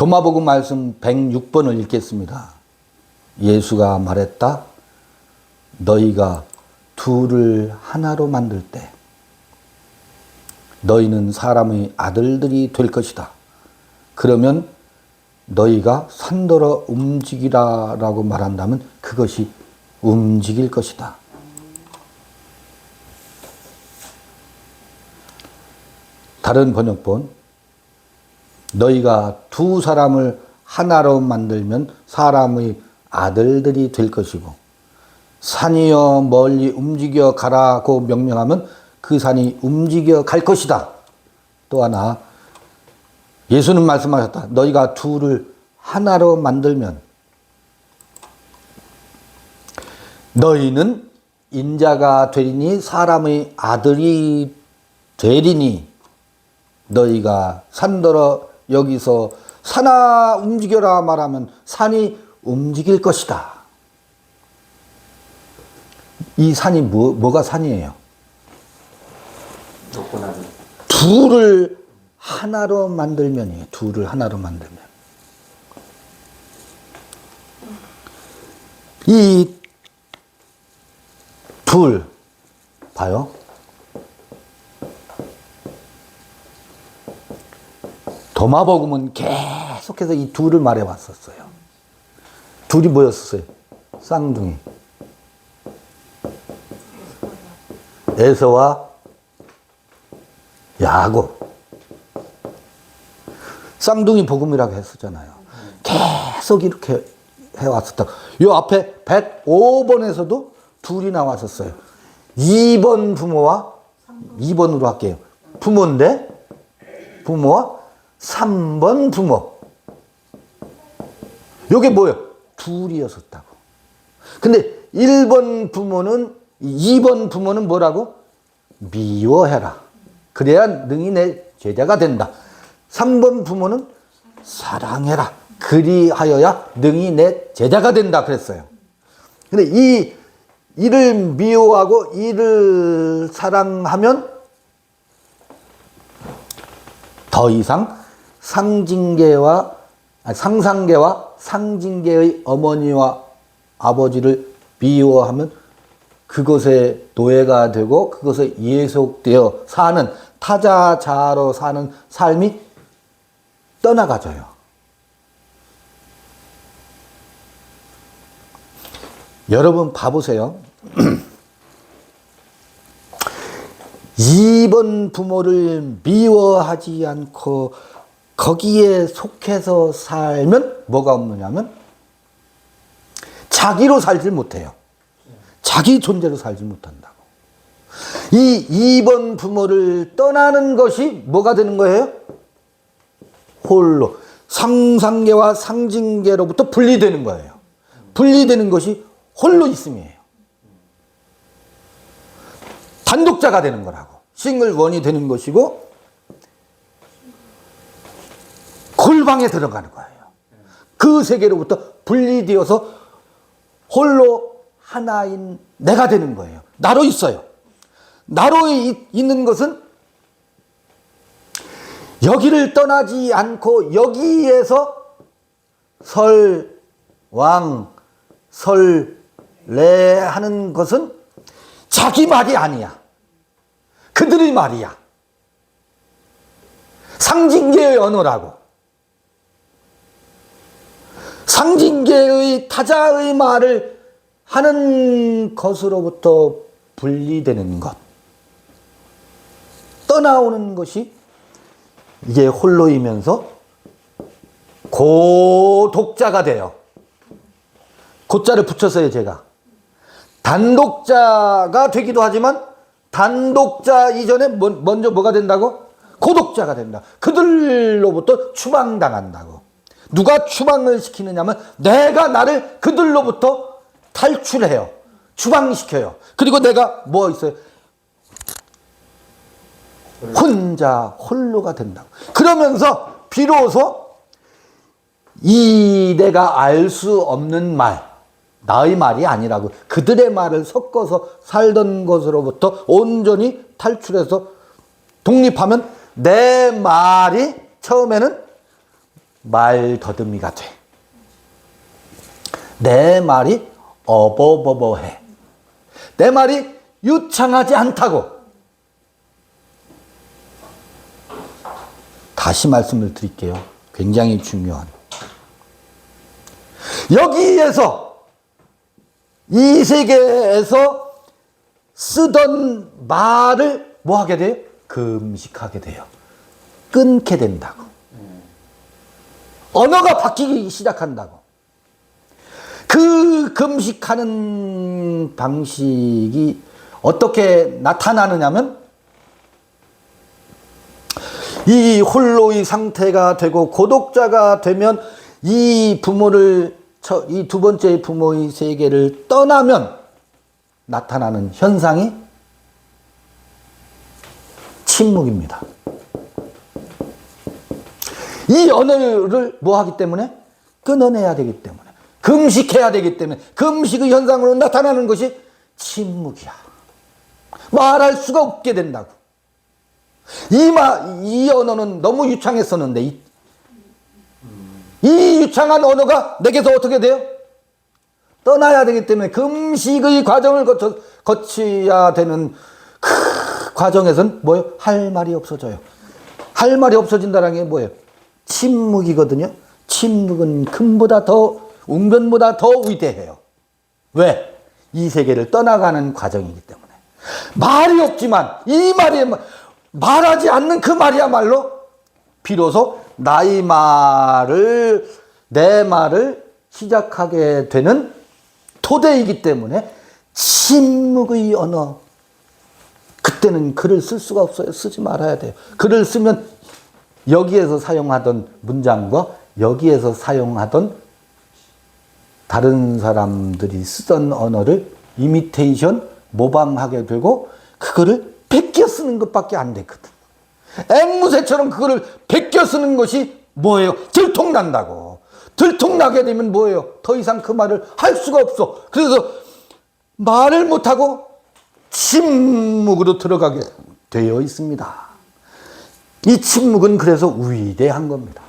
도마복음 말씀 106번을 읽겠습니다. 예수가 말했다. 너희가 둘을 하나로 만들 때 너희는 사람의 아들들이 될 것이다. 그러면 너희가 산더러 움직이라 라고 말한다면 그것이 움직일 것이다. 다른 번역본, 너희가 두 사람을 하나로 만들면 사람의 아들들이 될 것이고, 산이여 멀리 움직여 가라고 명령하면 그 산이 움직여 갈 것이다. 또 하나, 예수는 말씀하셨다. 너희가 둘을 하나로 만들면 너희는 인자가 되리니 사람의 아들이 되리니 너희가 산더러 여기서 산아 움직여라 말하면 산이 움직일 것이다. 이 산이 뭐가 산이에요? 둘을 하나로 만들면이에요. 둘을 하나로 만들면. 이 둘, 봐요. 도마복음은 계속해서 이 둘을 말해왔었어요. 둘이 뭐였었어요? 쌍둥이. 에서와 야곱. 쌍둥이 복음이라고 했었잖아요. 계속 이렇게 해왔었다. 요 앞에 105번에서도 둘이 나왔었어요. 2번 부모와 2번으로 할게요. 부모인데 부모와 3번 부모. 요게 뭐예요? 둘이었었다고. 근데 1번 부모는 2번 부모는 뭐라고? 미워해라. 그래야 능히 내 제자가 된다. 3번 부모는 사랑해라. 그리하여야 능히 내 제자가 된다 그랬어요. 근데 이를 미워하고 이를 사랑하면 더 이상 상징계와 상징계의 어머니와 아버지를 미워하면 그것에 노예가 되고 그것에 예속되어 사는 타자자로 사는 삶이 떠나가져요. 여러분 봐보세요. 2번 부모를 미워하지 않고 거기에 속해서 살면 뭐가 없느냐면 자기로 살질 못해요. 자기 존재로 살지 못한다고. 이 2번 부모를 떠나는 것이 뭐가 되는 거예요? 홀로. 상상계와 상징계로부터 분리되는 거예요. 분리되는 것이 홀로 있음이에요. 단독자가 되는 거라고. 싱글원이 되는 것이고 골방에 들어가는 거예요. 그 세계로부터 분리되어서 홀로 하나인 내가 되는 거예요. 나로 있어요. 나로 있는 것은 여기를 떠나지 않고 여기에서 설왕, 설래 하는 것은 자기 말이 아니야. 그들의 말이야. 상징계의 언어라고. 상징계의 타자의 말을 하는 것으로부터 분리되는 것. 떠나오는 것이 이게 홀로이면서 고독자가 돼요. 고자를 붙였어요, 제가. 단독자가 되기도 하지만 단독자 이전에 먼저 뭐가 된다고? 고독자가 된다. 그들로부터 추방당한다고. 누가 추방을 시키느냐면 내가 나를 그들로부터 탈출해요. 추방시켜요. 그리고 내가 뭐 있어요? 혼자 홀로가 된다고. 그러면서 비로소 이 내가 알 수 없는 말, 나의 말이 아니라고 그들의 말을 섞어서 살던 것으로부터 온전히 탈출해서 독립하면 내 말이 처음에는 말더듬이가 돼. 내 말이 어버버버해. 내 말이 유창하지 않다고. 다시 말씀을 드릴게요. 굉장히 중요한. 여기에서 이 세계에서 쓰던 말을 뭐 하게 돼요? 금식하게 돼요. 끊게 된다고. 언어가 바뀌기 시작한다고. 그 금식하는 방식이 어떻게 나타나느냐면 이 홀로의 상태가 되고 고독자가 되면 이 부모를 이 두 번째 부모의 세계를 떠나면 나타나는 현상이 침묵입니다. 이 언어를 뭐 하기 때문에? 끊어내야 되기 때문에. 금식해야 되기 때문에. 금식의 현상으로 나타나는 것이 침묵이야. 말할 수가 없게 된다고. 이 언어는 너무 유창했었는데, 이 유창한 언어가 내게서 어떻게 돼요? 떠나야 되기 때문에 금식의 과정을 거쳐야 되는 그 과정에서는 뭐예요? 할 말이 없어져요. 할 말이 없어진다는 게 뭐예요? 침묵이거든요. 침묵은 금보다 더, 웅변보다 더 위대해요. 왜? 이 세계를 떠나가는 과정이기 때문에. 말이 없지만 이 말이 말하지 않는 그 말이야말로 비로소 나의 말을, 내 말을 시작하게 되는 토대이기 때문에 침묵의 언어. 그때는 글을 쓸 수가 없어요. 쓰지 말아야 돼요. 글을 쓰면 여기에서 사용하던 문장과 여기에서 사용하던 다른 사람들이 쓰던 언어를 이미테이션, 모방하게 되고 그거를 베껴 쓰는 것밖에 안 되거든. 앵무새처럼 그거를 베껴 쓰는 것이 뭐예요? 들통난다고. 들통나게 되면 뭐예요? 더 이상 그 말을 할 수가 없어. 그래서 말을 못하고 침묵으로 들어가게 되어 있습니다. 이 침묵은 그래서 위대한 겁니다.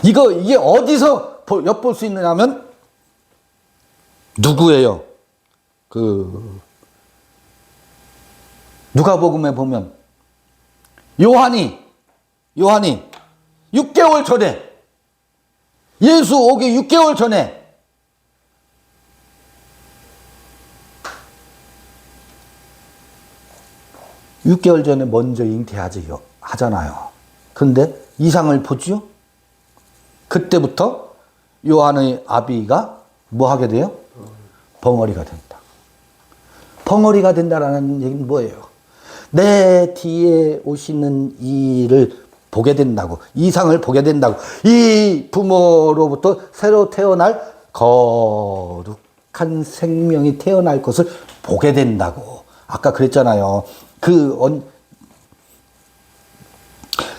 이게 어디서 엿볼 수 있느냐면 누구예요? 누가복음에 보면 요한이 6개월 전에, 예수 오기 6개월 전에 먼저 잉태하잖아요. 그런데 이상을 보지요? 그때부터 요한의 아비가 뭐 하게 돼요? 벙어리가 된다. 벙어리가 된다라는 얘기는 뭐예요? 내 뒤에 오시는 이를 보게 된다고. 이상을 보게 된다고. 이 부모로부터 새로 태어날 거룩한 생명이 태어날 것을 보게 된다고. 아까 그랬잖아요.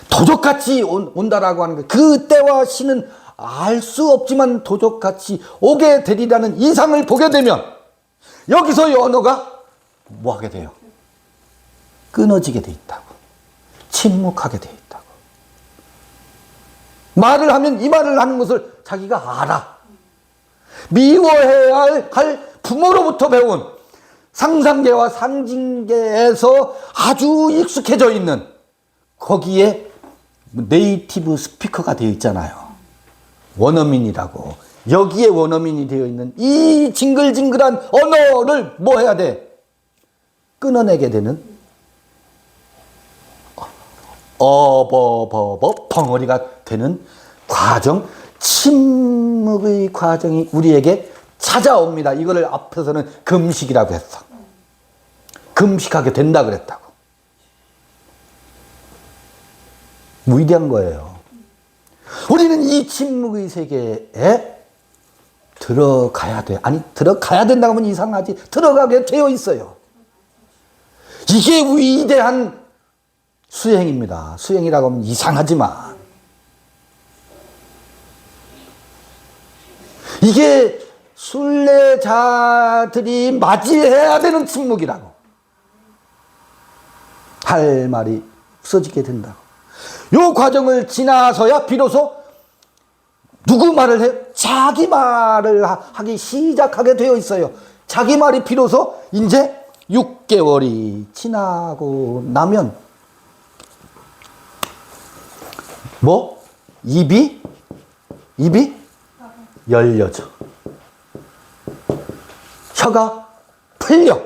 도적같이 온다라고 하는 거. 그 때와 시는 알 수 없지만 도적같이 오게 되리라는 이상을 보게 되면 여기서 이 언어가 뭐 하게 돼요? 끊어지게 돼 있다고. 침묵하게 돼 있다고. 말을 하면 이 말을 하는 것을 자기가 알아. 미워해야 할 부모로부터 배운 상상계와 상징계에서 아주 익숙해져 있는 거기에 네이티브 스피커가 되어 있잖아요. 원어민이라고. 여기에 원어민이 되어 있는 이 징글징글한 언어를 뭐 해야 돼? 끊어내게 되는 벙어리가 되는 과정, 침묵의 과정이 우리에게 찾아옵니다. 이거를 앞에서는 금식이라고 했어. 금식하게 된다 그랬다고. 위대한 거예요. 우리는 이 침묵의 세계에 들어가야 돼. 아니, 들어가야 된다고 하면 이상하지. 들어가게 되어 있어요. 이게 위대한 수행입니다. 수행이라고 하면 이상하지만 이게 순례자들이 맞이해야 되는 침묵이라고. 할 말이 없어지게 된다고. 요 과정을 지나서야 비로소 누구 말을 해? 자기 말을 하기 시작하게 되어 있어요. 자기 말이 비로소 이제 6개월이 지나고 나면 뭐? 입이 열려져. 혀가 풀려.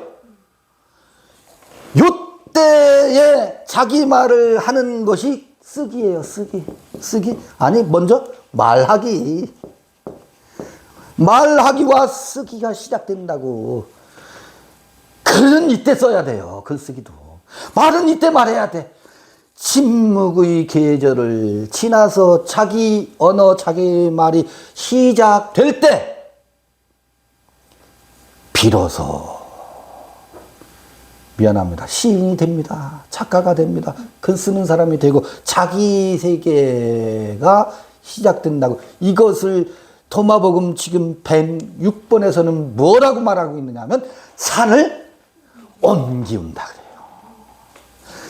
요때에 자기 말을 하는 것이 쓰기예요. 쓰기. 아니 먼저 말하기. 말하기와 쓰기가 시작된다고. 글은 이때 써야 돼요. 글쓰기도. 말은 이때 말해야 돼. 침묵의 계절을 지나서 자기 언어, 자기 말이 시작될 때 비로소 미안합니다. 시인이 됩니다. 작가가 됩니다. 글 쓰는 사람이 되고 자기 세계가 시작된다고. 이것을 도마복음 지금 106번에서는 뭐라고 말하고 있느냐 하면 산을 옮기운다 그래요.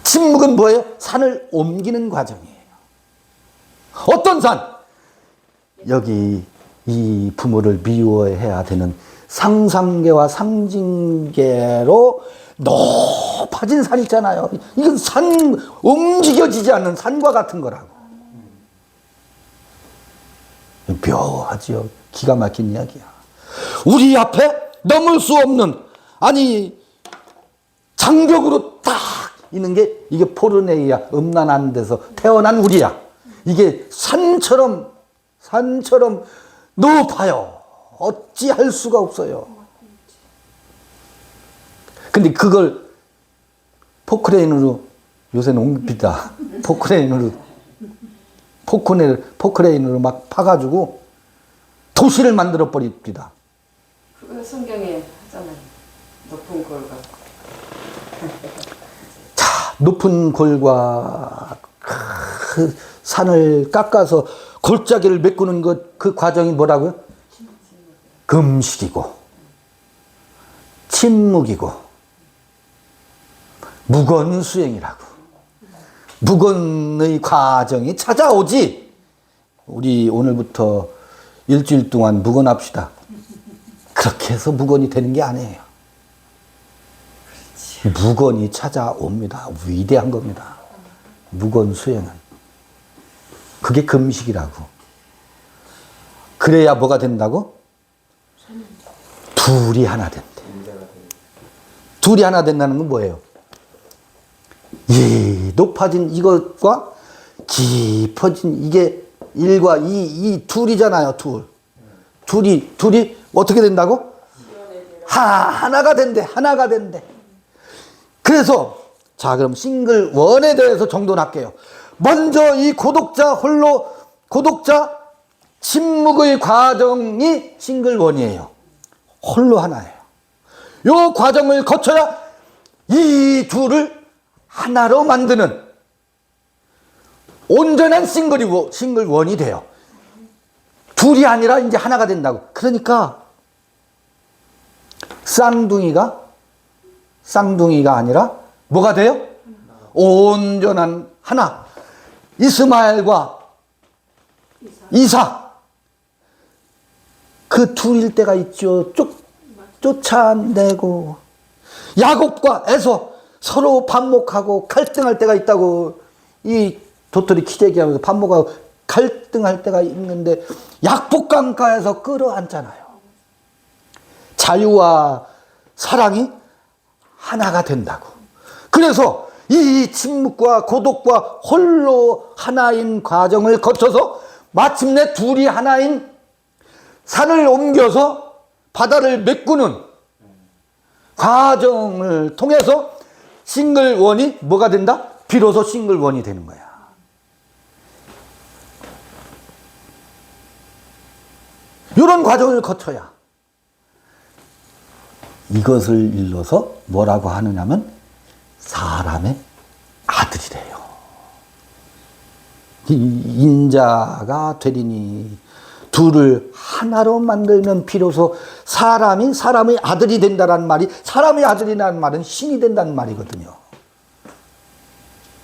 침묵은 뭐예요? 산을 옮기는 과정이에요. 어떤 산? 여기 이 부모를 미워해야 되는 상상계와 상징계로 높아진 산 있잖아요. 이건 산, 움직여지지 않는 산과 같은 거라고. 묘하지요. 기가 막힌 이야기야. 우리 앞에 넘을 수 없는, 아니 장벽으로 딱 있는 게 이게 포르네이야. 음란한 데서 태어난 우리야. 이게 산처럼 높아요. 어찌할 수가 없어요. 근데 그걸 포크레인으로 요새는 옮깁니다. 포크레인으로 막 파가지고 도시를 만들어 버립니다. 그 성경에 하잖아요. 높은 골과. 자, 높은 골과 그 산을 깎아서 골짜기를 메꾸는 그 과정이 뭐라고요? 금식이고 침묵이고 무건수행이라고. 무건의 과정이 찾아오지. 우리 오늘부터 일주일 동안 무건합시다. 그렇게 해서 무건이 되는 게 아니에요. 무건이 찾아옵니다. 위대한 겁니다. 무건수행은. 그게 금식이라고. 그래야 뭐가 된다고? 둘이 하나 된대. 둘이 하나 된다는 건 뭐예요? 이 높아진 이것과 깊어진 이게 1과 2, 이 둘이잖아요. 둘이 어떻게 된다고? 하나가 된대. 하나가 된대. 그래서 자, 그럼 싱글 원에 대해서 정돈할게요. 먼저 이 고독자 침묵의 과정이 싱글 원이에요. 홀로 하나예요. 요 과정을 거쳐야 이 둘을 하나로 만드는 온전한 싱글 원이 돼요. 둘이 아니라 이제 하나가 된다고. 그러니까 쌍둥이가 아니라 뭐가 돼요? 온전한 하나. 이스마엘과 이삭. 그 둘일 때가 있죠. 쫓아내고. 야곱과 에서 서로 반목하고 갈등할 때가 있다고. 이 도토리 키재기하면서 반목하고 갈등할 때가 있는데 약복강가에서 끌어안잖아요. 자유와 사랑이 하나가 된다고. 그래서 이 침묵과 고독과 홀로 하나인 과정을 거쳐서 마침내 둘이 하나인 산을 옮겨서 바다를 메꾸는 과정을 통해서 싱글원이 뭐가 된다? 비로소 싱글원이 되는 거야. 이런 과정을 거쳐야 이것을 일러서 뭐라고 하느냐면 사람의 아들이 돼요. 인자가 되리니 둘을 하나로 만들면 비로소 사람의 아들이 된다는 말이, 사람의 아들이라는 말은 신이 된다는 말이거든요.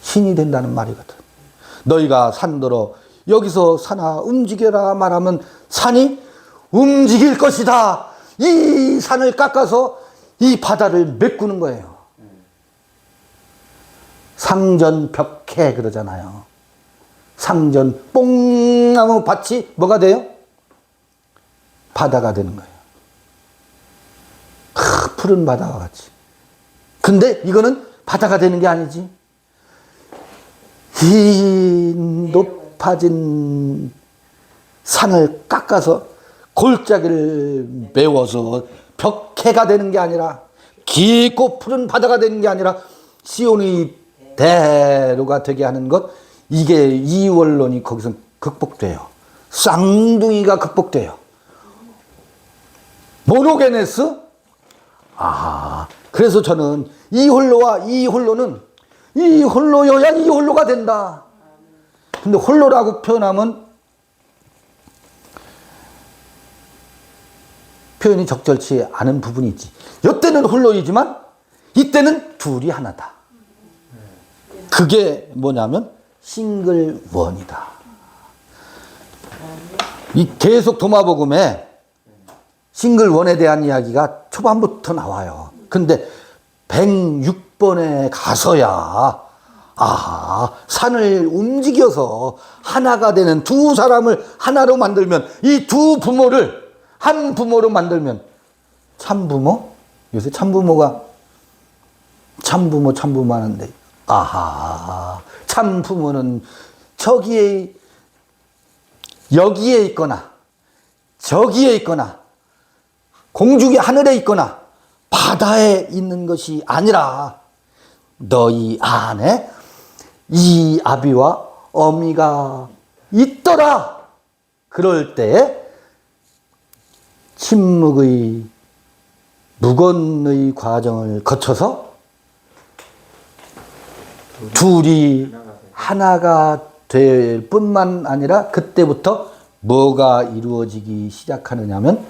신이 된다는 말이거든. 너희가 산더러 여기서 사나 움직여라 말하면 산이 움직일 것이다. 이 산을 깎아서 이 바다를 메꾸는 거예요. 상전벽해 그러잖아요. 상전 뽕나무 밭이 뭐가 돼요? 바다가 되는 거예요. 푸른 바다와 같이. 근데 이거는 바다가 되는 게 아니지. 이 높아진 산을 깎아서 골짜기를 메워서 벽해가 되는 게 아니라, 깊고 푸른 바다가 되는 게 아니라 시온의 대로가 되게 하는 것, 이게 이원론이 거기서 극복돼요. 쌍둥이가 극복돼요. 모노게네스? 그래서 저는 이 홀로와 이 홀로는 이 홀로여야 이 홀로가 된다. 근데 홀로라고 표현하면 표현이 적절치 않은 부분이 있지. 이때는 홀로이지만 이때는 둘이 하나다. 그게 뭐냐면 싱글 원이다. 이 계속 도마복음에 싱글 원에 대한 이야기가 초반부터 나와요. 근데 106번에 가서야 산을 움직여서 하나가 되는 두 사람을 하나로 만들면, 이 두 부모를 한 부모로 만들면 참부모? 요새 참부모 하는데, 참부모는 저기에, 여기에 있거나 저기에 있거나 공중의 하늘에 있거나 바다에 있는 것이 아니라 너희 안에 이 아비와 어미가 있더라. 그럴 때 침묵의 무건의 과정을 거쳐서 둘이 하나가 될 뿐만 아니라 그때부터 뭐가 이루어지기 시작하느냐면,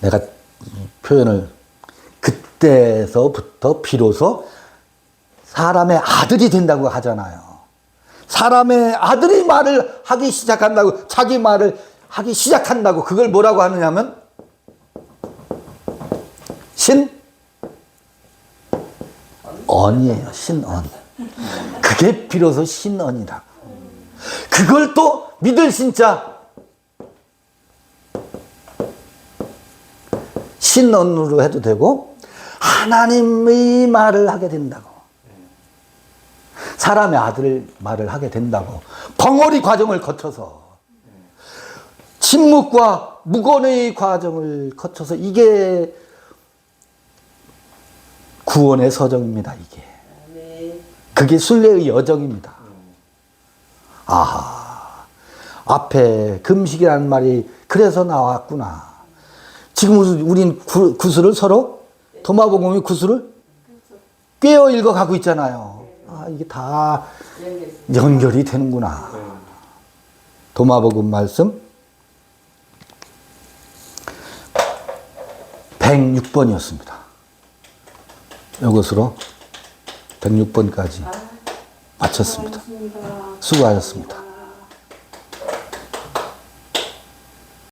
내가 표현을, 그때서부터 비로소 사람의 아들이 된다고 하잖아요. 사람의 아들이 말을 하기 시작한다고, 자기 말을 하기 시작한다고. 그걸 뭐라고 하느냐면 신언이에요. 신언. 그게 비로소 신언이다. 그걸 또 믿을 신자, 신언으로 해도 되고, 하나님의 말을 하게 된다고. 사람의 아들 말을 하게 된다고. 벙어리 과정을 거쳐서, 침묵과 무건의 과정을 거쳐서, 이게 구원의 서정입니다. 이게. 그게 순례의 여정입니다. 앞에 금식이라는 말이 그래서 나왔구나. 지금 우린 구슬을 서로, 도마복음의 구슬을 꿰어 읽어가고 있잖아요. 이게 다 연결이 되는구나. 도마복음 말씀 106번이었습니다. 이것으로 106번까지 마쳤습니다. 수고하셨습니다.